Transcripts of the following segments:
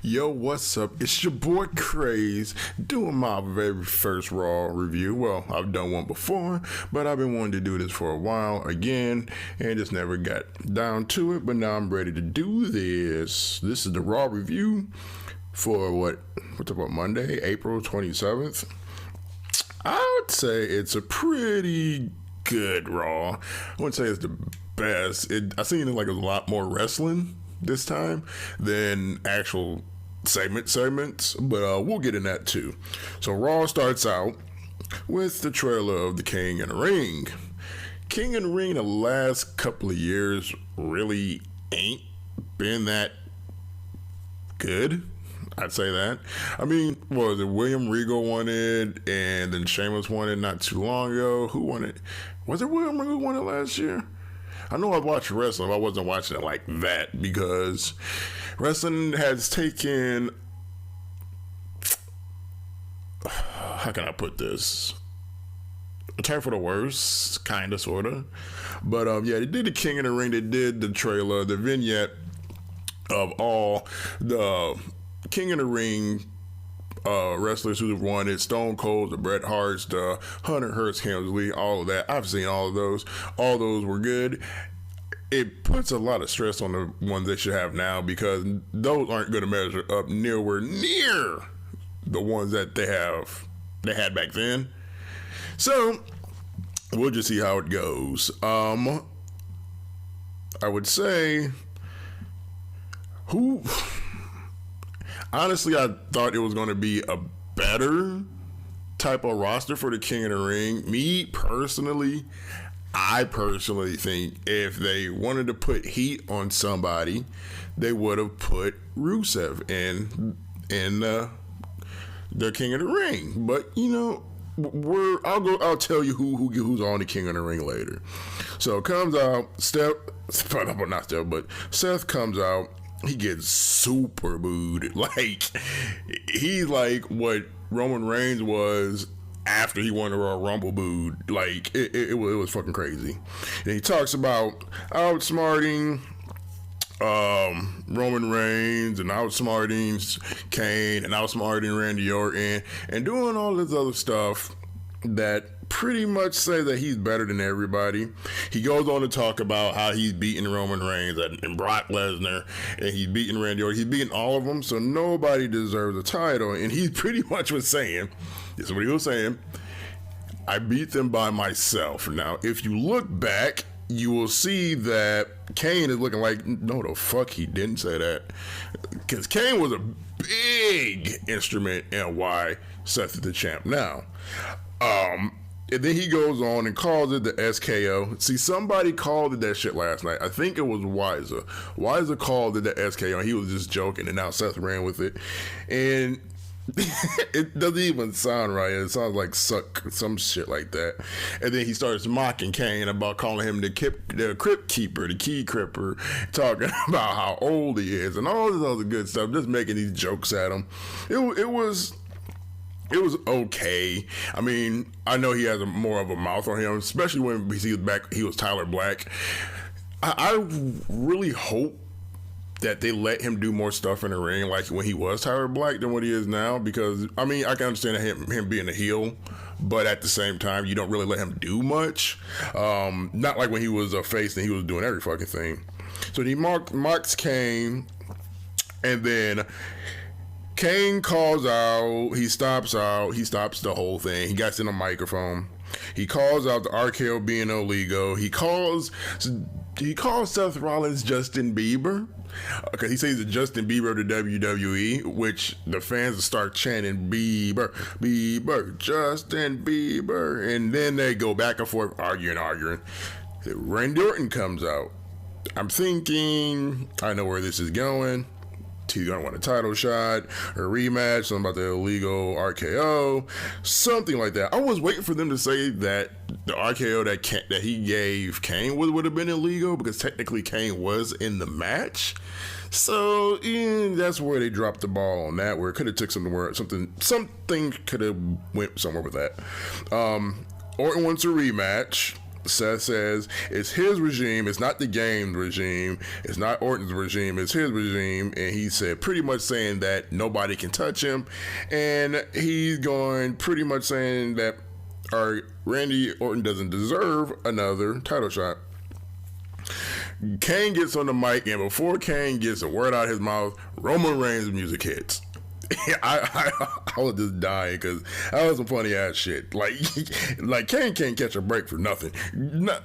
Yo, what's up? It's your boy Craze doing my very first Raw review. Well, I've done one before, but I've been wanting to do this for a while again and just never got down to it. But now I'm ready to do this. This is the Raw review for what's about Monday, April 27th. I would say it's a pretty good Raw. I wouldn't say it's the best. I seen it like a lot more wrestling this time than actual segments, but we'll get in that too. So Raw starts out with the trailer of the King in the Ring. King in the Ring the last couple of years really ain't been that good. I'd say that. I mean, what was it? William Regal won it, and then Sheamus won it not too long ago. Who won it? Was it William Regal won it last year? I know I watched wrestling, but I wasn't watching it like that because wrestling has taken, how can I put this? A turn for the worse, kind of, sort of. But yeah, they did the King in the Ring. They did the trailer, the vignette of all the King in the Ring wrestlers who have won it, Stone Cold, the Bret Harts, the Hunter Hearst Helmsley, all of that. I've seen all of those. All those were good. It puts a lot of stress on the ones they should have now because those aren't going to measure up nowhere near the ones that they had back then. So we'll just see how it goes. I would say honestly, I thought it was going to be a better type of roster for the King of the Ring. I personally think if they wanted to put heat on somebody, they would have put Rusev in the King of the Ring. But you know, I'll tell you who's on the King of the Ring later. So it comes out, Seth comes out. He gets super booed. Like, he's like what Roman Reigns was after he won the Royal Rumble booed. Like, it was fucking crazy. And he talks about outsmarting Roman Reigns and outsmarting Kane and outsmarting Randy Orton and doing all this other stuff that pretty much say that he's better than everybody. He goes on to talk about how he's beating Roman Reigns and Brock Lesnar, and he's beating Randy Orton. He's beating all of them, so nobody deserves a title. And he pretty much was saying, this is what he was saying, I beat them by myself. Now, if you look back, you will see that Kane is looking like, no, the fuck, he didn't say that. Because Kane was a big instrument in why Seth is the champ now. And then he goes on and calls it the SKO. See, somebody called it that shit last night. I think it was Weiser. Weiser called it the SKO. He was just joking, and now Seth ran with it. And it doesn't even sound right. It sounds like suck, some shit like that. And then he starts mocking Kane about calling him the crypt keeper, the key cripper, talking about how old he is and all this other good stuff, just making these jokes at him. It was okay. I mean, I know he has more of a mouth on him, especially when he was back. He was Tyler Black. I really hope that they let him do more stuff in the ring, like when he was Tyler Black, than what he is now. Because I mean, I can understand him being a heel, but at the same time, you don't really let him do much. Not like when he was a face and he was doing every fucking thing. So he mocks Kane, and then Kane calls out, he stops the whole thing. He gets in a microphone. He calls out the RKO being illegal. He calls Seth Rollins Justin Bieber. Okay, he says he's the Justin Bieber of the WWE, which the fans start chanting Bieber, Bieber, Justin Bieber. And then they go back and forth, arguing. Randy Orton comes out. I'm thinking, I know where this is going. He's gonna want a title shot, a rematch, something about the illegal RKO, something like that. I was waiting for them to say that the RKO that he gave Kane would have been illegal because technically Kane was in the match. So that's where they dropped the ball on that. Where it could have took something could have went somewhere with that. Orton wants a rematch. Seth says it's his regime. It's not the game's regime. It's not Orton's regime. It's his regime. And he said pretty much saying that nobody can touch him. And he's going pretty much saying that Randy Orton doesn't deserve another title shot. Kane gets on the mic, and before Kane gets a word out of his mouth, Roman Reigns' music hits. I was just dying because that was some funny ass shit. Like Kane can't catch a break for nothing.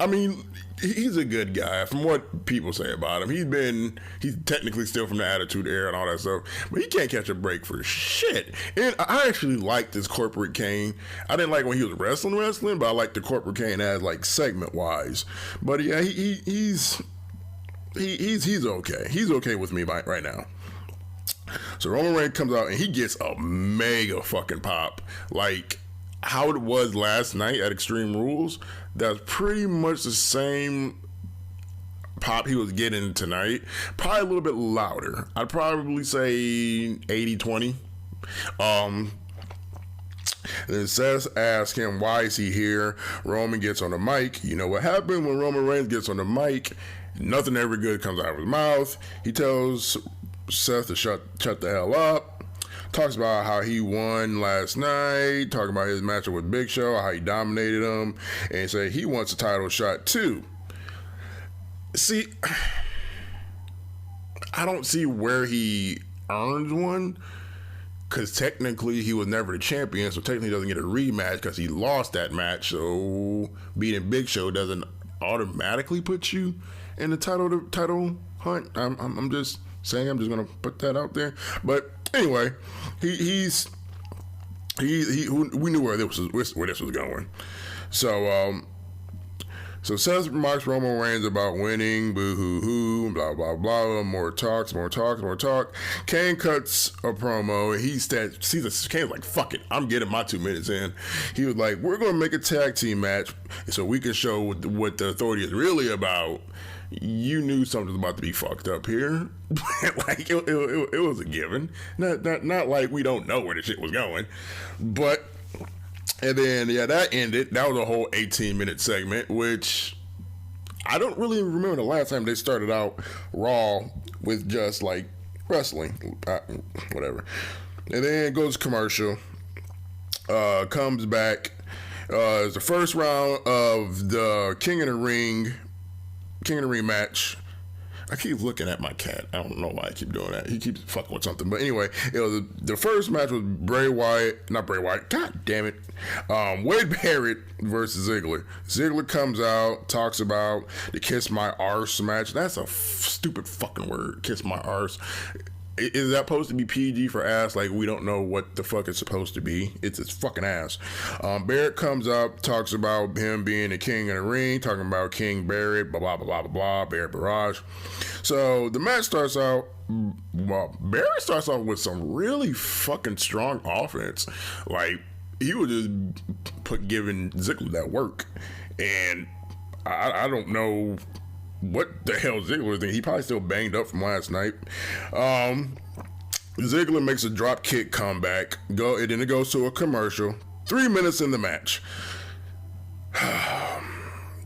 I mean, he's a good guy from what people say about him. He's technically still from the Attitude Era and all that stuff, but he can't catch a break for shit. And I actually like this corporate Kane. I didn't like when he was wrestling, but I like the corporate Kane as like segment wise. But yeah, he's okay. He's okay with me right now. So Roman Reigns comes out and he gets a mega fucking pop. Like how it was last night at Extreme Rules, that's pretty much the same pop he was getting tonight. Probably a little bit louder. I'd probably say 80-20. Then Seth asks him, why is he here? Roman gets on the mic. You know what happened when Roman Reigns gets on the mic? Nothing ever good comes out of his mouth. He tells Seth to shut the hell up. Talks about how he won last night. Talking about his matchup with Big Show, how he dominated him, and say he wants a title shot too. See, I don't see where he earned one, because technically he was never the champion, so technically he doesn't get a rematch because he lost that match. So beating Big Show doesn't automatically put you in the title hunt. I'm just saying, I'm just gonna put that out there. But anyway, we knew where this was going. So Seth remarks Roman Reigns about winning, boo hoo hoo, blah blah blah. More talk. Kane cuts a promo. Kane's like, fuck it, I'm getting my 2 minutes in. He was like, we're gonna make a tag team match so we can show what the Authority is really about. You knew something was about to be fucked up here. Like it was a given. Not like we don't know where the shit was going. But and then that ended. That was a whole 18-minute segment, which I don't really remember the last time they started out Raw with just like wrestling, whatever. And then it goes commercial. Comes back. It's the first round of the King of the Ring match. I keep looking at my cat. I don't know why I keep doing that. He keeps fucking with something. But anyway, the first match was not Bray Wyatt. God damn it. Wade Barrett versus Ziggler. Ziggler comes out, talks about the Kiss My Arse match. That's a stupid fucking word. Kiss My Arse. Is that supposed to be PG for ass? Like, we don't know what the fuck it's supposed to be. It's fucking ass. Barrett comes up, talks about him being the king of the ring, talking about King Barrett, blah, blah, blah, blah, blah, Barrett Barrage. So the match starts out, well, Barrett starts off with some really fucking strong offense. Like, he was just giving Ziggler that work. And I don't know what the hell Ziggler was thinking. He probably still banged up from last night. Ziggler makes a drop kick comeback. And then it goes to a commercial. 3 minutes in the match.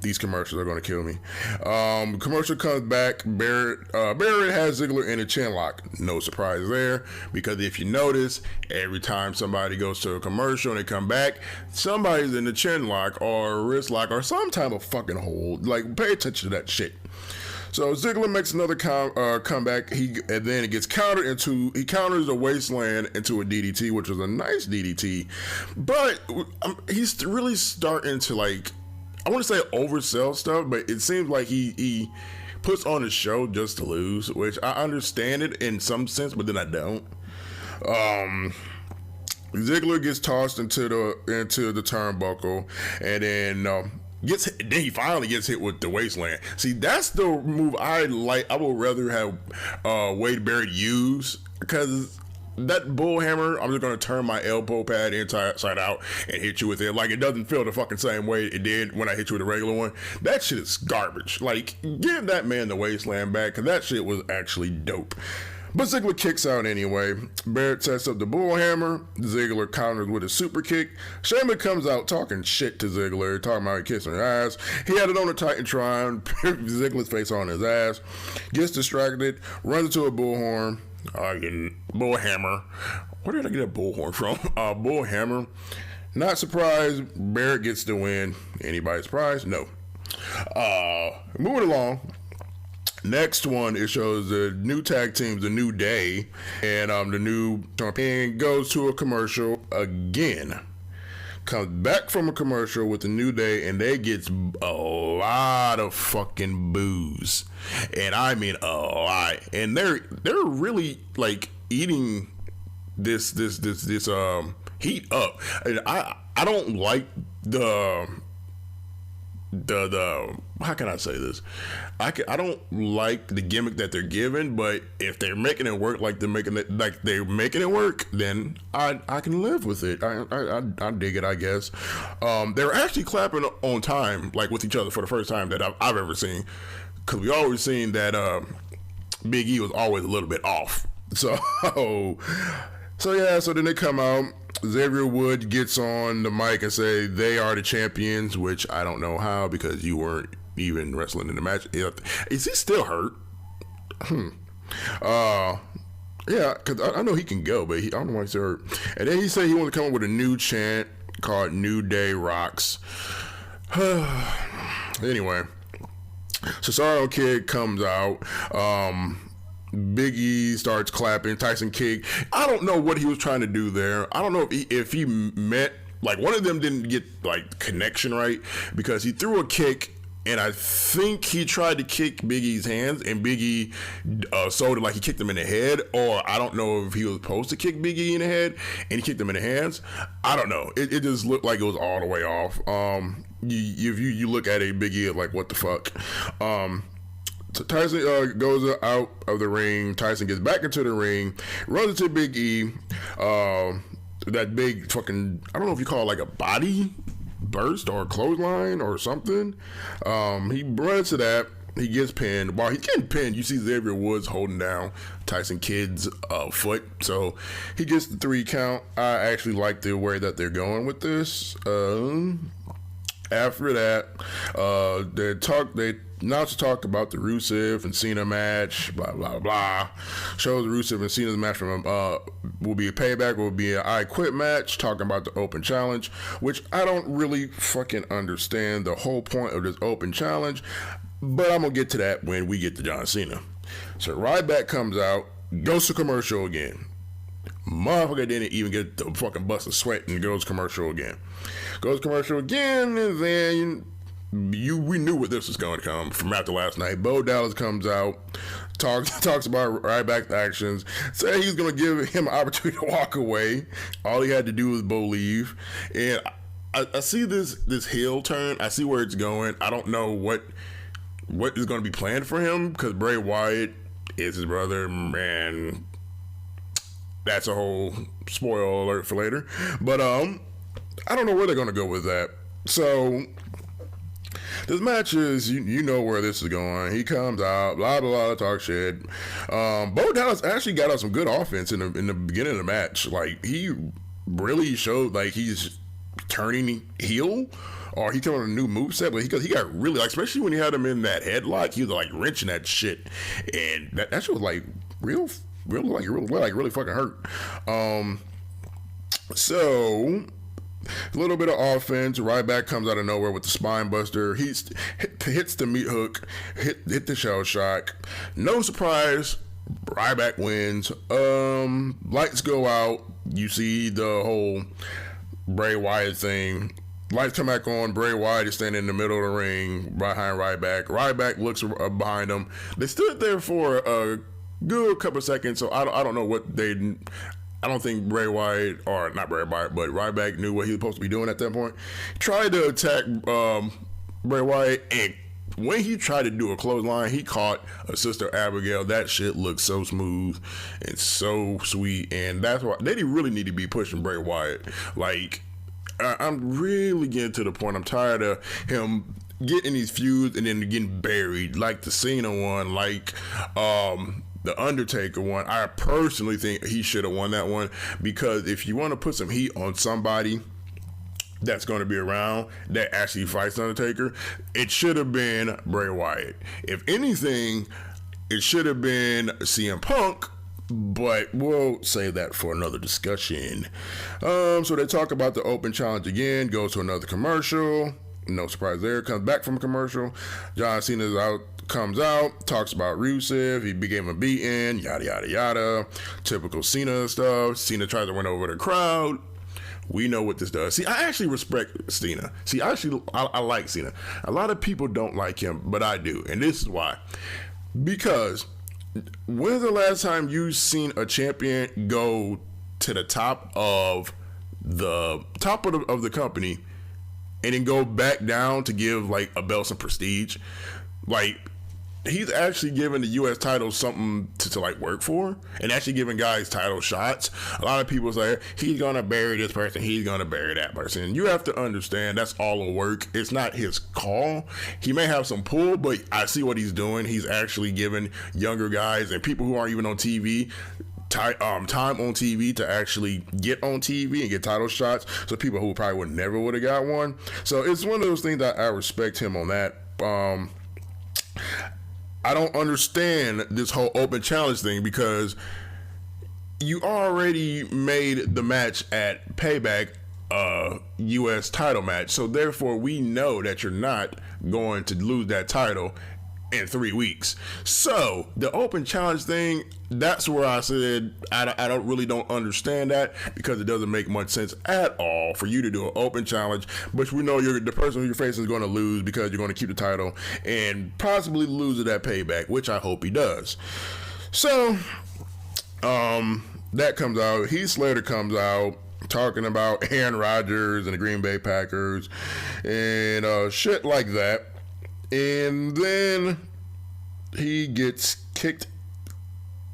These commercials are going to kill me. Commercial comes back. Barrett has Ziggler in a chin lock. No surprise there, because if you notice, every time somebody goes to a commercial and they come back, somebody's in the chin lock or wrist lock or some type of fucking hold. Like, pay attention to that shit. So Ziggler makes another comeback. And then it gets he counters a wasteland into a DDT, which was a nice DDT. But he's really starting to, like, I want to say oversell stuff, but it seems like he puts on a show just to lose, which I understand it in some sense, but then I don't. Ziggler gets tossed into the turnbuckle, and then he finally gets hit with the wasteland. See, that's the move I like. I would rather have Wade Barrett use, because that bullhammer, I'm just going to turn my elbow pad inside out and hit you with it. Like, it doesn't feel the fucking same way it did when I hit you with a regular one. That shit is garbage. Like, give that man the wasteland back, because that shit was actually dope. But Ziggler kicks out anyway. Barrett sets up the bullhammer. Ziggler counters with a super kick. Sheamus comes out talking shit to Ziggler, talking about kissing her ass. He had it on the Titantron. Ziggler's face on his ass. Gets distracted. Runs into a bullhorn. Bullhammer. Where did I get a bullhorn from? Bullhammer. Not surprised. Barrett gets the win. Anybody surprised? No. Moving along. Next one, it shows the new tag teams, the New Day, and the new champion goes to a commercial again. Comes back from a commercial with the New Day, and they gets a lot of fucking boos, and I mean a lot. And they're really like eating this heat up. And I don't like the how can I say this? I don't like the gimmick that they're giving, but if they're making it work like they're making it work, then I can live with it. I dig it, I guess. They were actually clapping on time, like with each other for the first time that I've ever seen, because we always seen that Big E was always a little bit off. So yeah, so then they come out. Xavier Woods gets on the mic and say they are the champions, which I don't know how, because you weren't even wrestling in the match. Is he still hurt? Yeah, because I know he can go, but I don't know why he's still hurt. And then he said he wanted to come up with a new chant called New Day Rocks. Anyway, Cesaro Kid comes out. Big E starts clapping. Tyson Kidd. I don't know what he was trying to do there. I don't know if he meant, like, one of them didn't get like connection right, because he threw a kick and I think he tried to kick Big E's hands, and Big E sold it like he kicked him in the head, or I don't know if he was supposed to kick Big E in the head and he kicked him in the hands. I don't know. It just looked like it was all the way off. If you look at it, Big E is like, what the fuck? So Tyson goes out of the ring. Tyson gets back into the ring, runs into Big E. That big fucking, I don't know if you call it like a body burst or a clothesline or something. He runs to that. He gets pinned. While he's getting pinned, you see Xavier Woods holding down Tyson Kidd's foot. So he gets the 3 count. I actually like the way that they're going with this. After that, they announced to talk about the Rusev and Cena match, blah, blah, blah. Shows Rusev and Cena's match from will be a payback, will be an I Quit match, talking about the open challenge, which I don't really fucking understand the whole point of this open challenge, but I'm going to get to that when we get to John Cena. So Ryback comes out, goes to commercial again. Motherfucker didn't even get the fucking bust of sweat and goes commercial again. Goes commercial again, and then we knew where this was going to come from after last night. Bo Dallas comes out, talks about Ryback's actions, say he's going to give him an opportunity to walk away. All he had to do was Bo leave. And I see this heel turn. I see where it's going. I don't know what is going to be planned for him, because Bray Wyatt is his brother, and that's a whole spoiler alert for later. But I don't know where they're going to go with that. So this match is, you know where this is going. He comes out, blah, blah, blah, talk shit. Bo Dallas actually got out some good offense in the beginning of the match. Like, he really showed like he's turning heel, or he came on a new moveset, but he got really, like, especially when he had him in that headlock, he was like wrenching that shit. And that shit was like really fucking hurt. So a little bit of offense. Ryback comes out of nowhere with the spine buster. He hits the meat hook, hit the shell shock. No surprise, Ryback wins. Lights go out. You see the whole Bray Wyatt thing. Lights come back on. Bray Wyatt is standing in the middle of the ring behind Ryback. Ryback looks behind him. They stood there for a good couple of seconds, so I don't know what they. I don't think Bray Wyatt, or not Bray Wyatt, but Ryback knew what he was supposed to be doing at that point. He tried to attack Bray Wyatt, and when he tried to do a clothesline, he caught a Sister Abigail. That shit looked so smooth and so sweet, and that's why they really need to be pushing Bray Wyatt. Like, I'm really getting to the point. I'm tired of him getting these feuds and then getting buried, like the Cena one, like the Undertaker one, I personally think he should have won that one, because if you want to put some heat on somebody that's going to be around that actually fights Undertaker, it should have been Bray Wyatt. If anything, it should have been CM Punk, but we'll save that for another discussion. So they talk about the open challenge again, goes to another commercial. No surprise there. Comes back from a commercial. John Cena's out, comes out, talks about Rusev. He became a beaten, yada, yada, yada. Typical Cena stuff. Cena tries to win over the crowd. We know what this does. See, I actually respect Cena. See, I like Cena. A lot of people don't like him, but I do. And this is why. Because when's the last time you've seen a champion go to the top of the company and then go back down to give like a belt some prestige? Like, he's actually giving the U.S. title something to like work for, and actually giving guys title shots. A lot of people say he's gonna bury this person, he's gonna bury that person. You have to understand that's all a work. It's not his call. He may have some pull, but I see what he's doing. He's actually giving younger guys and people who aren't even on TV time on TV to actually get on TV and get title shots. So people who probably never would have got one. So it's one of those things that I respect him on that. I don't understand this whole open challenge thing, because you already made the match at Payback a U.S. title match. So therefore, we know that you're not going to lose that title in 3 weeks. So the open challenge thing, that's where I said I don't understand that, because it doesn't make much sense at all for you to do an open challenge, but we know the person who you're facing is going to lose, because you're going to keep the title and possibly lose it at Payback, which I hope he does. So that comes out. Heath Slater comes out talking about Aaron Rodgers and the Green Bay Packers and shit like that. And then he gets kicked.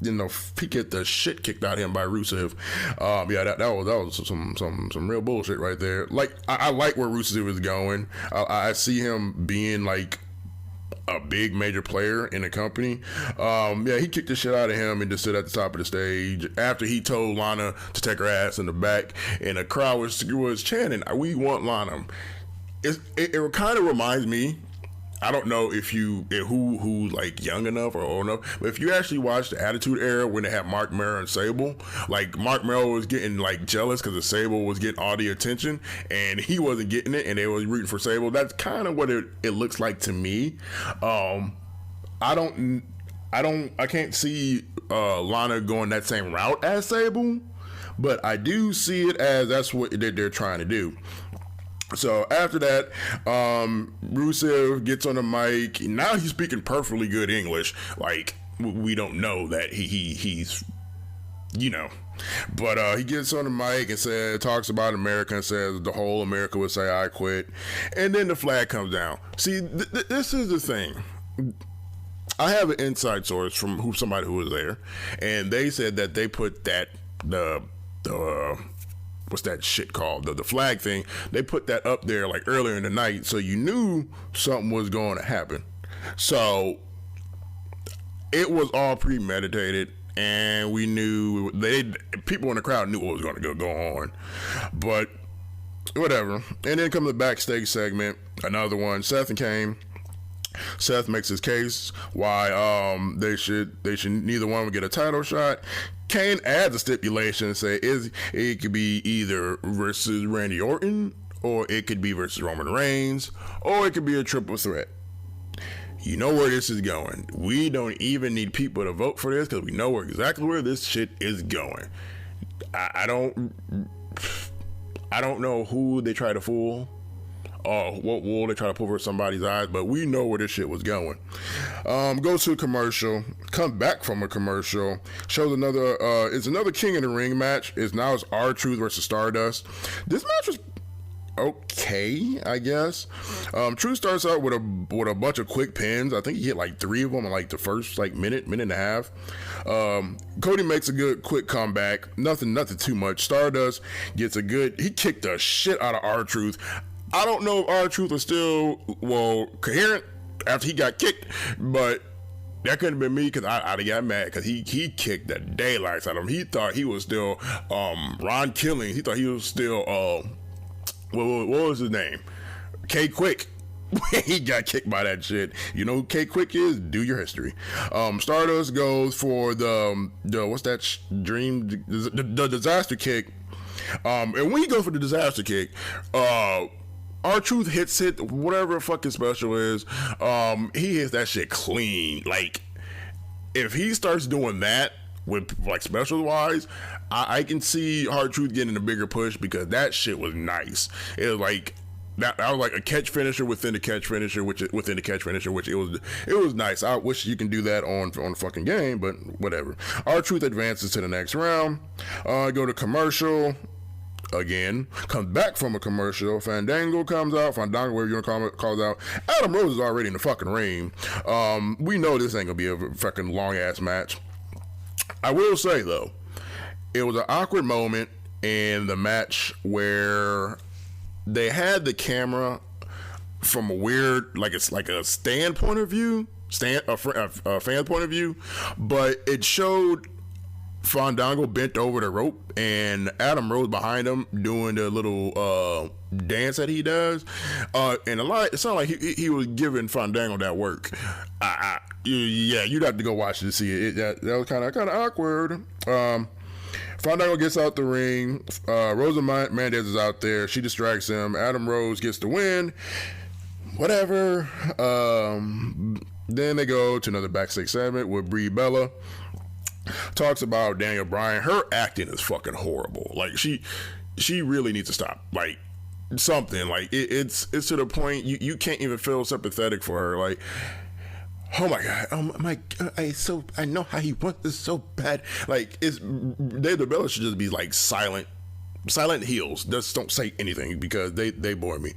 He get the shit kicked out of him by Rusev. That was some real bullshit right there. Like, I like where Rusev is going. I see him being like a big major player in the company. He kicked the shit out of him and just stood at the top of the stage after he told Lana to take her ass in the back, and the crowd was chanting, "We want Lana." It kind of reminds me, I don't know if who like young enough or old enough, but if you actually watch the Attitude Era when they had Mark Merrill and Sable, like Mark Merrill was getting like jealous because the Sable was getting all the attention and he wasn't getting it, and they was rooting for Sable. That's kind of what it looks like to me. I can't see Lana going that same route as Sable, but I do see it as that's what they're trying to do. So after that, Rusev gets on the mic. Now he's speaking perfectly good English. Like, we don't know that he's, but he gets on the mic and talks about America and says the whole America would say I quit. And then the flag comes down. See, this is the thing. I have an inside source from somebody who was there, and they said that they put what's that shit called? The flag thing. They put that up there like earlier in the night, so you knew something was going to happen. So it was all premeditated, and we knew people in the crowd knew what was going to go on. But whatever. And then comes the backstage segment, another one. Seth and Kane. Seth makes his case why they should neither one would get a title shot. Kane adds a stipulation and say it could be either versus Randy Orton, or it could be versus Roman Reigns, or it could be a triple threat. You know where this is going. We don't even need people to vote for this, because we know exactly where this shit is going. I don't know who they try to fool, or what wool they try to pull over somebody's eyes, but we know where this shit was going. Goes to a commercial, come back from a commercial, shows it's another King of the Ring match. It's R-Truth versus Stardust. This match was okay, I guess. Truth starts out with a bunch of quick pins. I think he hit like 3 of them in like the first like minute and a half. Cody makes a good quick comeback. Nothing too much. Stardust gets he kicked the shit out of R-Truth. I don't know if R-Truth was still coherent after he got kicked, but That couldn't have been me because I'd have got mad because he kicked the daylights out of him. He thought he was still Ron Killing. He thought he was still what was his name? K Quick. He got kicked by that shit. You know who K Quick is? Do your history. Stardust goes for the what's that dream? The disaster kick. And when he goes for the disaster kick, R-Truth hits it, whatever fucking special is. He hits that shit clean. Like, if he starts doing that with like special wise, I can see R-Truth getting a bigger push because that shit was nice. It was like that was like a catch finisher within the catch finisher, which it was nice. I wish you can do that on the fucking game, but whatever. R-Truth advances to the next round. Go to commercial. Again, comes back from a commercial. Fandango comes out. Fandango, whatever you want to call it out. Adam Rose is already in the fucking ring. We know this ain't gonna be a fucking long ass match. I will say though, it was an awkward moment in the match where they had the camera from a weird, like it's like a stand point of view, a fan point of view, but it showed Fandango bent over the rope and Adam Rose behind him doing the little dance that he does, and a lot. It sounded like he was giving Fandango that work. Yeah, you'd have to go watch it to see it. That was kind of awkward. Fandango gets out the ring. Rosa Mendez is out there. She distracts him. Adam Rose gets the win. Whatever. Then they go to another backstage segment with Brie Bella. Talks about Daniel Bryan. Her acting is fucking horrible. Like she really needs to stop. Like something. Like it's to the point you can't even feel sympathetic for her. Like, oh my god, I know how he wants this so bad. Like Daniel Bella should just be like silent heels. Just don't say anything because they bore me.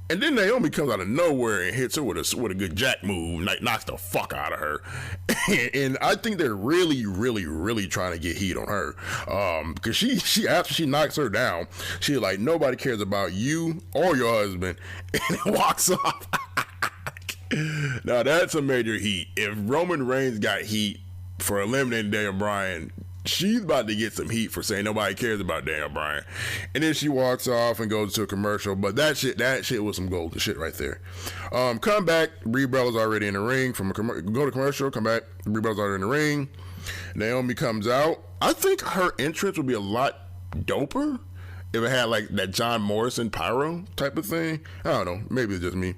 And then Naomi comes out of nowhere and hits her with a good jack move, like knocks the fuck out of her. And I think they're really, really, really trying to get heat on her. Because she after she knocks her down, she's like, nobody cares about you or your husband, and it walks off. Now that's a major heat. If Roman Reigns got heat for eliminating Daniel Bryan, she's about to get some heat for saying nobody cares about Daniel Bryan. And then she walks off and goes to a commercial. But that shit was some golden shit right there. Come back, Brie Bella's already in the ring. Go to commercial, come back, Brie Bella's already in the ring. Naomi comes out. I think her entrance would be a lot doper if it had like that John Morrison pyro type of thing. I don't know, maybe it's just me.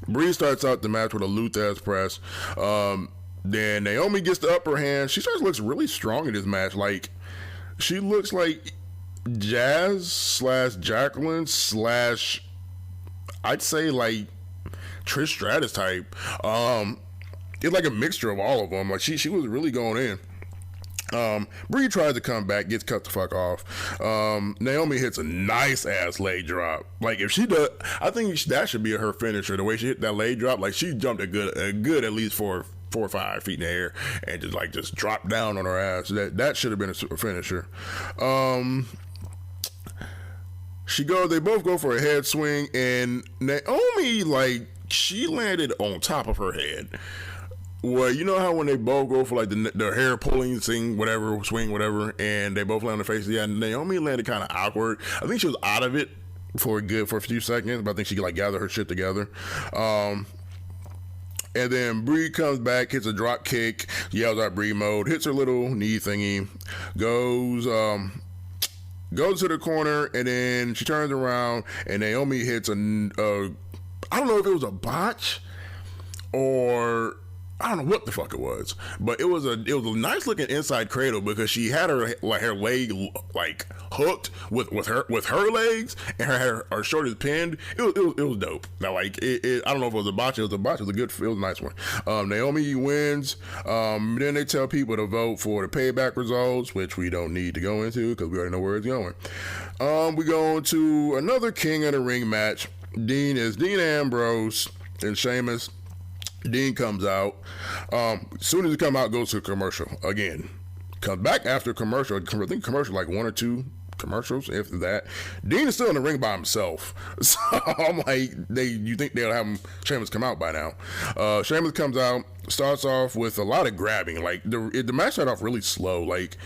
Brie starts out the match with a Luthez press. Then Naomi gets the upper hand. She looks really strong in this match. Like, she looks like Jazz / Jacqueline / I'd say like Trish Stratus type. It's like a mixture of all of them. Like she was really going in. Brie tries to come back, gets cut the fuck off. Naomi hits a nice ass leg drop. Like if she does, I think that should be her finisher. The way she hit that leg drop, like she jumped a good at least 4 or 5 feet in the air and just dropped down on her ass. That should have been a finisher. They both go for a head swing, and Naomi, like, she landed on top of her head. Well, you know how when they both go for like the hair pulling swing, whatever, and they both land on the face. Yeah, Naomi landed kind of awkward. I think she was out of it for a few seconds, but I think she could like gather her shit together. And then Brie comes back, hits a drop kick, yells out Brie mode, hits her little knee thingy, goes to the corner, and then she turns around, and Naomi hits I don't know if it was a botch or I don't know what the fuck it was, but it was a nice looking inside cradle because she had her leg like hooked with her legs and her shoulders pinned. It was dope. Now like I don't know if it was a botch. It was a nice one. Naomi wins. Then they tell people to vote for the payback results, which we don't need to go into because we already know where it's going. We go into another King of the Ring match. Dean Ambrose and Sheamus. Dean comes out. As soon as he comes out, goes to a commercial again. Comes back after commercial. I think commercial like 1 or 2 commercials. After that, Dean is still in the ring by himself. So I'm like, you think they'll have Sheamus come out by now? Sheamus comes out, starts off with a lot of grabbing. Like the match started off really slow. Like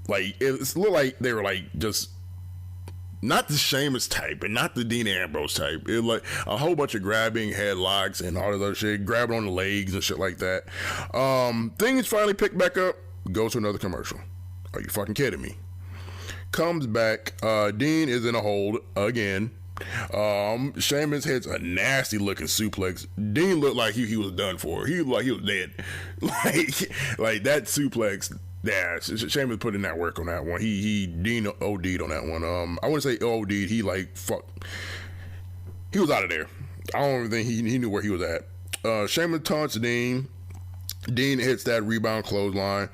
it looked like they were like just not the Sheamus type and not the Dean Ambrose type. It like a whole bunch of grabbing, headlocks, and all this other shit, grabbing on the legs and shit like that. Things finally pick back up. Go to another commercial. Are you fucking kidding me? Comes back. Dean is in a hold again. Sheamus hits a nasty looking suplex. Dean looked like he was done for. He looked like he was dead. like that suplex. Yeah, Sheamus put in that work on that one. Dean OD'd on that one. I wouldn't say OD'd. He like fuck. He was out of there. I don't even think he knew where he was at. Sheamus taunts Dean. Dean hits that rebound clothesline.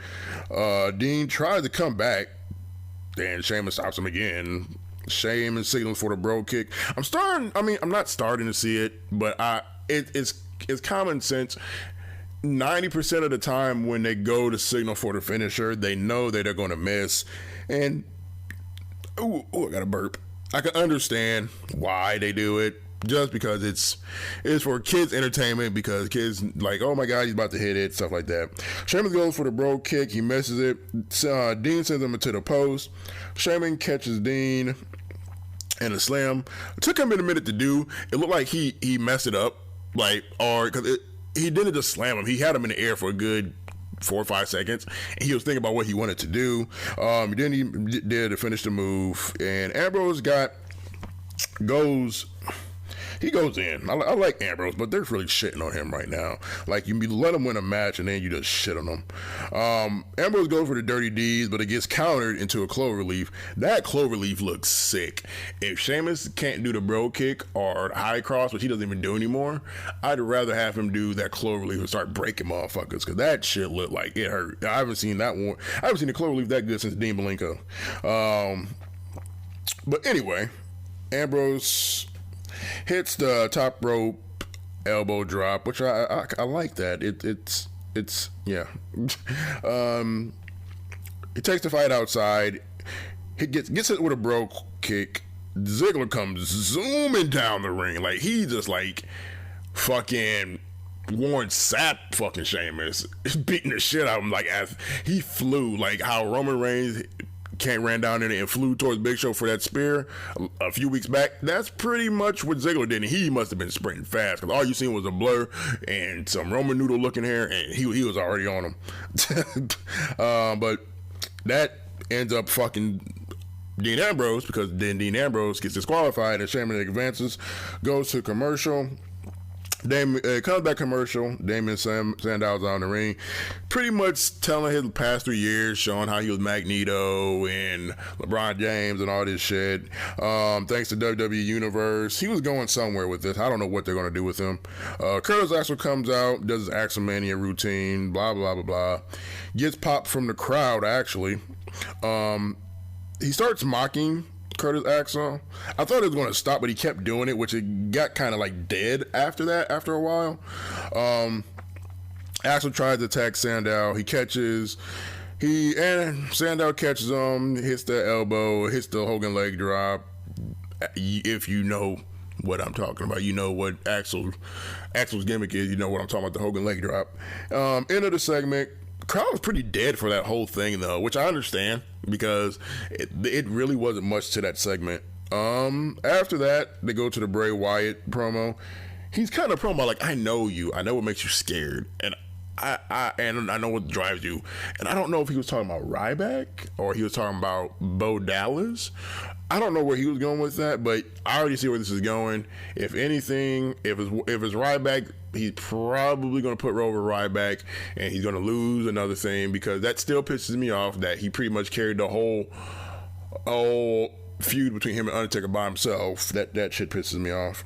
Dean tries to come back. Then Sheamus stops him again. Sheamus signals for the bro kick. I'm not starting to see it, but it's common sense. 90% of the time when they go to signal for the finisher, they know that they're going to miss. And I got a burp. I can understand why they do it. Just because it's for kids' entertainment, because kids like, oh my god, he's about to hit it, stuff like that. Sheamus goes for the bro kick, he misses it. Dean sends him to the post. Sheamus catches Dean and a slam. It took him a minute to do. It looked like he messed it up, because he didn't just slam him. He had him in the air for a good 4 or 5 seconds, and he was thinking about what he wanted to do. Then he did to finish the move, and Ambrose goes in. I like Ambrose, but they're really shitting on him right now. Like, you let him win a match and then you just shit on him. Ambrose goes for the dirty deeds, but it gets countered into a cloverleaf. That cloverleaf looks sick. If Sheamus can't do the bro kick or high cross, which he doesn't even do anymore, I'd rather have him do that cloverleaf and start breaking motherfuckers, because that shit looked like it hurt. I haven't seen that one. I haven't seen the cloverleaf that good since Dean Malenko. But anyway, Ambrose hits the top rope elbow drop, which I like that. It's yeah. He takes the fight outside. He gets it with a bro kick. Ziggler comes zooming down the ring like he just like fucking Warren Sapp fucking Sheamus, beating the shit out of him like as he flew, like how Roman Reigns ran down there and flew towards Big Show for that spear a few weeks back. That's pretty much what Ziggler did, and he must have been sprinting fast, because all you seen was a blur and some Roman noodle looking hair, and he was already on him. But that ends up fucking Dean Ambrose, because then Dean Ambrose gets disqualified and Sheamus advances, goes to commercial. Comes back commercial. Damien Sandow's on the ring, pretty much telling his past 3 years, showing how he was Magneto and LeBron James and all this shit. Thanks to WWE Universe, he was going somewhere with this. I don't know what they're going to do with him. Curtis Axel comes out, does his Axelmania routine, blah blah blah blah. Gets popped from the crowd. Actually, he starts mocking Curtis Axel. I thought it was going to stop, but he kept doing it, which it got kind of like dead after that, after a while. Axel tries to attack Sandow. Sandow catches him, hits the elbow, hits the Hogan leg drop. If you know what I'm talking about, you know what Axel's gimmick is, you know what I'm talking about, the Hogan leg drop. End of the segment. Crowd was pretty dead for that whole thing, though, which I understand, because it really wasn't much to that segment. After that, they go to the Bray Wyatt promo. He's kind of promo like, I know you, I know what makes you scared, and I know what drives you. And I don't know if he was talking about Ryback or he was talking about Bo Dallas. I don't know where he was going with that, but I already see where this is going. If anything, if it's Ryback, he's probably going to put over Ryback, and he's going to lose another thing, because that still pisses me off that he pretty much carried the whole feud between him and Undertaker by himself. That shit pisses me off.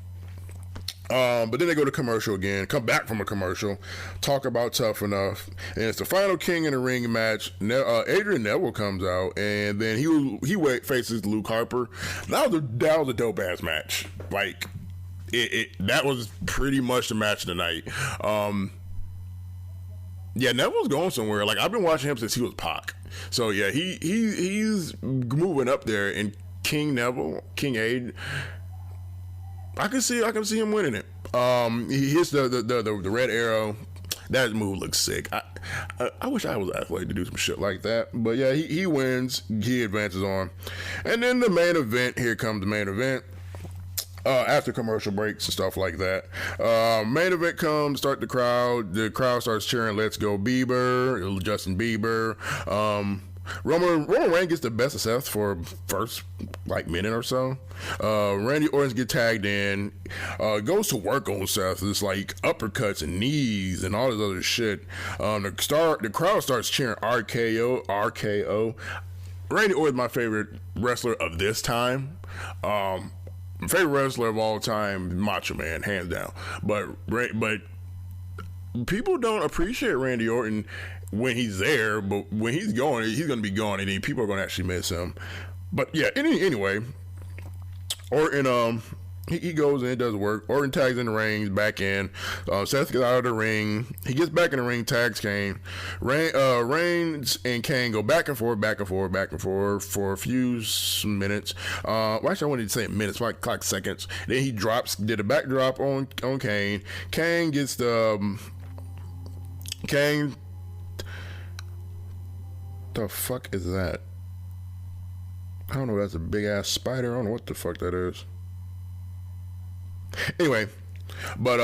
But then they go to commercial again, come back from a commercial, talk about Tough Enough, and it's the final King in the Ring match. Adrian Neville comes out, and then he faces Luke Harper. That was a dope ass match. Like that was pretty much the match of the night. Yeah, Neville's going somewhere. Like, I've been watching him since he was Pac. So yeah, he's moving up there, and King Neville, King Aid, I can see him winning it. He hits the red arrow. That move looks sick. I wish I was athletic to do some shit like that. But yeah, he wins. He advances on. And then the main event. Here comes the main event. After commercial breaks and stuff like that. Main event comes, start the crowd. The crowd starts cheering, "Let's go Bieber," Justin Bieber. Roman Reigns gets the best of Seth for first minute or so. Randy Orton gets tagged in, goes to work on Seth. It's like uppercuts and knees and all this other shit. The crowd starts cheering RKO. Randy Orton, my favorite wrestler of this time. My favorite wrestler of all time, Macho Man, hands down. But people don't appreciate Randy Orton when he's there, but when he's going to be gone, and people are going to actually miss him. But yeah, anyway, Orton, he goes in, does work. Orton tags in the ring, back in. Seth gets out of the ring. He gets back in the ring, tags Kane. Reigns and Kane go back and forth for a few minutes. Well, actually, I wanted to say minutes, like seconds. Then he did a backdrop on Kane. Kane gets the Kane. The fuck is that? I don't know. That's a big ass spider. I don't know what the fuck that is. Anyway, but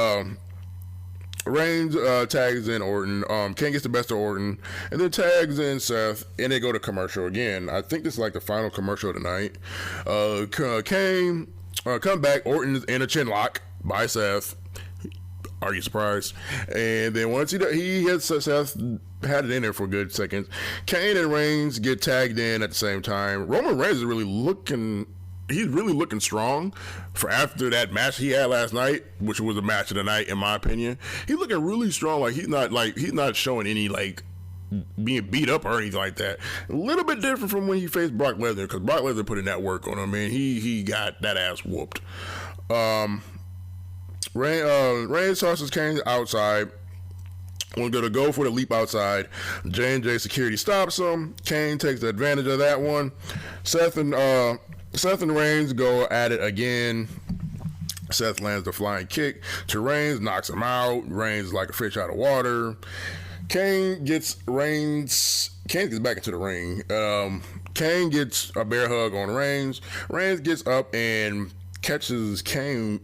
Reigns tags in Orton. Kane gets the best of Orton, and then tags in Seth, and they go to commercial again. I think this is like the final commercial of the night. Kane come back. Orton is in a chin lock by Seth. Are you surprised? And then once he hits Seth, had it in there for a good second. Kane and Reigns get tagged in at the same time. Roman Reigns is really looking strong for after that match he had last night, which was the match of the night in my opinion. He's looking really strong. He's not showing any being beat up or anything like that. A little bit different from when he faced Brock Lesnar, because Brock Lesnar put in that work on him, and he got that ass whooped. Reigns tosses Kane outside. We're going to go for the leap outside. J&J security stops him. Kane takes advantage of that one. Seth and Reigns go at it again. Seth lands the flying kick to Reigns, knocks him out. Reigns is like a fish out of water. Kane gets back into the ring. Kane gets a bear hug on Reigns. Reigns gets up and catches Kane.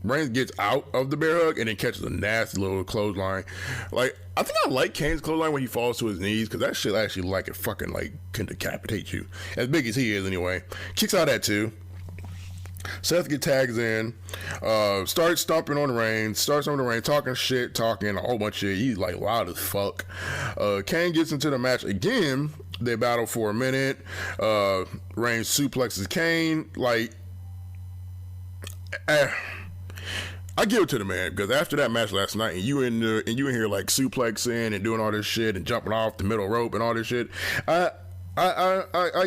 Reigns gets out of the bear hug and then catches a nasty little clothesline. I think I like Kane's clothesline when he falls to his knees, because that shit actually can decapitate you. As big as he is anyway. Kicks out at 2. Seth gets tags in, starts stomping on Reigns, talking shit, talking a whole bunch of shit. He's loud as fuck. Kane gets into the match again. They battle for a minute. Reigns suplexes Kane. I give it to the man, because after that match last night, and you in here suplexing and doing all this shit and jumping off the middle rope and all this shit, I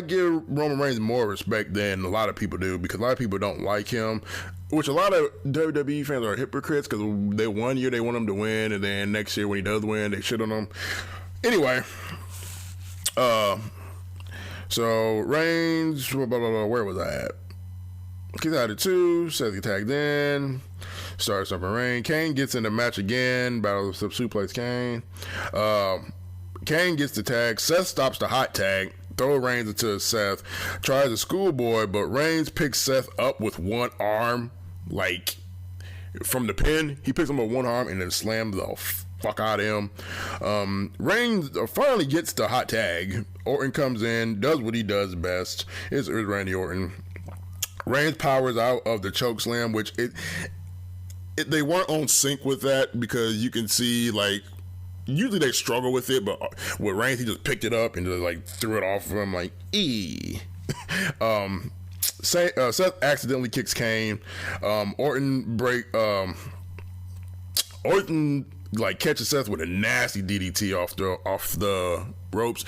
give Roman Reigns more respect than a lot of people do, because a lot of people don't like him, which a lot of WWE fans are hypocrites, because one year they want him to win, and then next year when he does win, they shit on him. Anyway, so Reigns, blah, blah, blah, where was I at? He's out of 2. Seth gets tagged in. Starts up a ring. Kane gets in the match again. Battle of suplex Kane. Kane gets the tag. Seth stops the hot tag. Throw Reigns into Seth. Tries a schoolboy, but Reigns picks Seth up with one arm. From the pin, he picks him up with one arm and then slams the fuck out of him. Reigns finally gets the hot tag. Orton comes in, does what he does best. It's Randy Orton. Reigns powers out of the choke slam, which they weren't on sync with that, because you can see usually they struggle with it, but with Reigns he just picked it up and just threw it off of him Seth accidentally kicks Kane. Orton catches Seth with a nasty DDT off the ropes.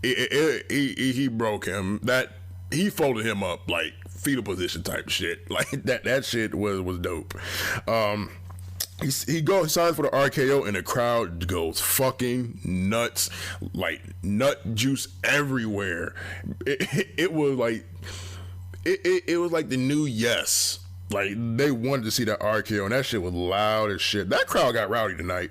He broke him. He folded him up fetal position type shit. That shit was dope. he signs for the RKO, and the crowd goes fucking nuts, like nut juice everywhere. It was like it was like the new Yes. Like they wanted to see that RKO, and that shit was loud as shit. That crowd got rowdy tonight.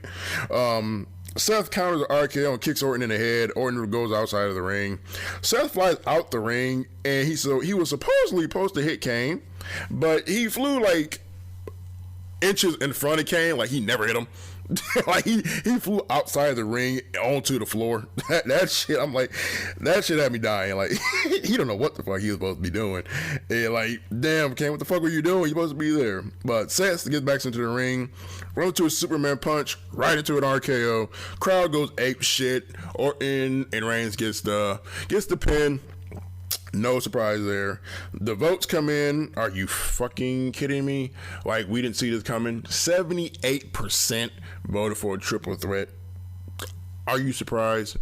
Seth counters the RKO and kicks Orton in the head. Orton goes outside of the ring. Seth flies out the ring, and he was supposedly supposed to hit Kane, but he flew like inches in front of Kane, like he never hit him. Like he flew outside the ring onto the floor. That shit, I'm like, that shit had me dying. Like he don't know what the fuck he was supposed to be doing. And like, damn, Kane, what the fuck were you doing? You're supposed to be there. But Seth gets back into the ring, runs to a Superman punch, right into an RKO. Crowd goes ape shit. Orton and Reigns gets the pin. No surprise there. The votes come in. Are you fucking kidding me? Like, we didn't see this coming. 78% voted for a triple threat. Are you surprised?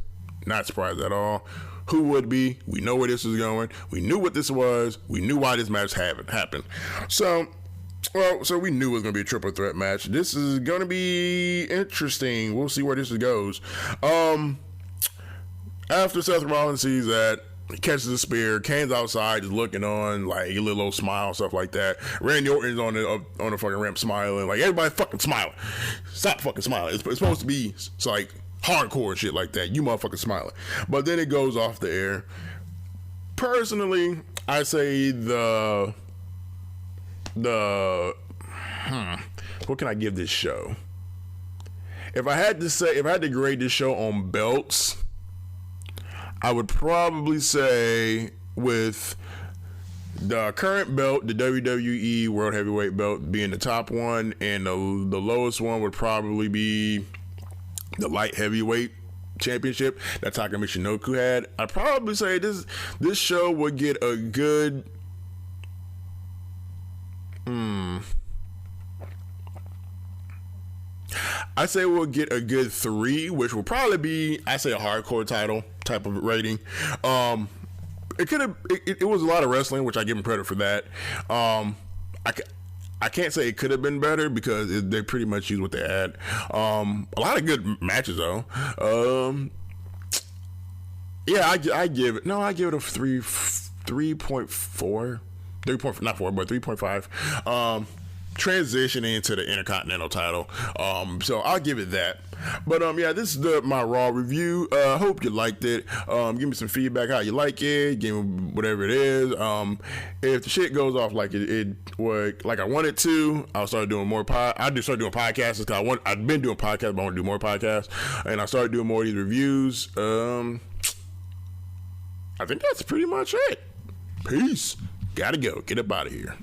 Not surprised at all. Who would be? We know where this is going. We knew what this was. We knew why this match happened. So we knew it was going to be a triple threat match. This is going to be interesting. We'll see where this goes. After Seth Rollins sees that, he catches a spear. Kane's outside, just looking on, like a little smile, stuff like that. Randy Orton's on the fucking ramp smiling, like everybody fucking smiling. Stop fucking smiling. It's supposed to be like hardcore shit like that. You motherfucking smiling. But then it goes off the air. Personally, I say what can I give this show? If I had to grade this show on belts, I would probably say with the current belt, the WWE World Heavyweight belt being the top one, and the lowest one would probably be the Light Heavyweight Championship that Taka Michinoku had. I'd probably say this show would get a good I say we'll get a good 3, which will probably be, I say, a hardcore title type of rating. It was a lot of wrestling, which I give them credit for that. I can't say it could have been better because they pretty much used what they had. A lot of good matches though. Yeah, I give it a 3.4. Not 4, but 3.5. Transitioning into the Intercontinental title. So I'll give it that. But yeah, this is my Raw review. Hope you liked it. Give me some feedback how you like it. Give me whatever it is. If the shit goes off like I wanted to, I'll start doing more I just start doing podcasts because I've been doing podcasts, but I want to do more podcasts, and I started doing more of these reviews. I think that's pretty much it. Peace. Gotta go. Get up out of here.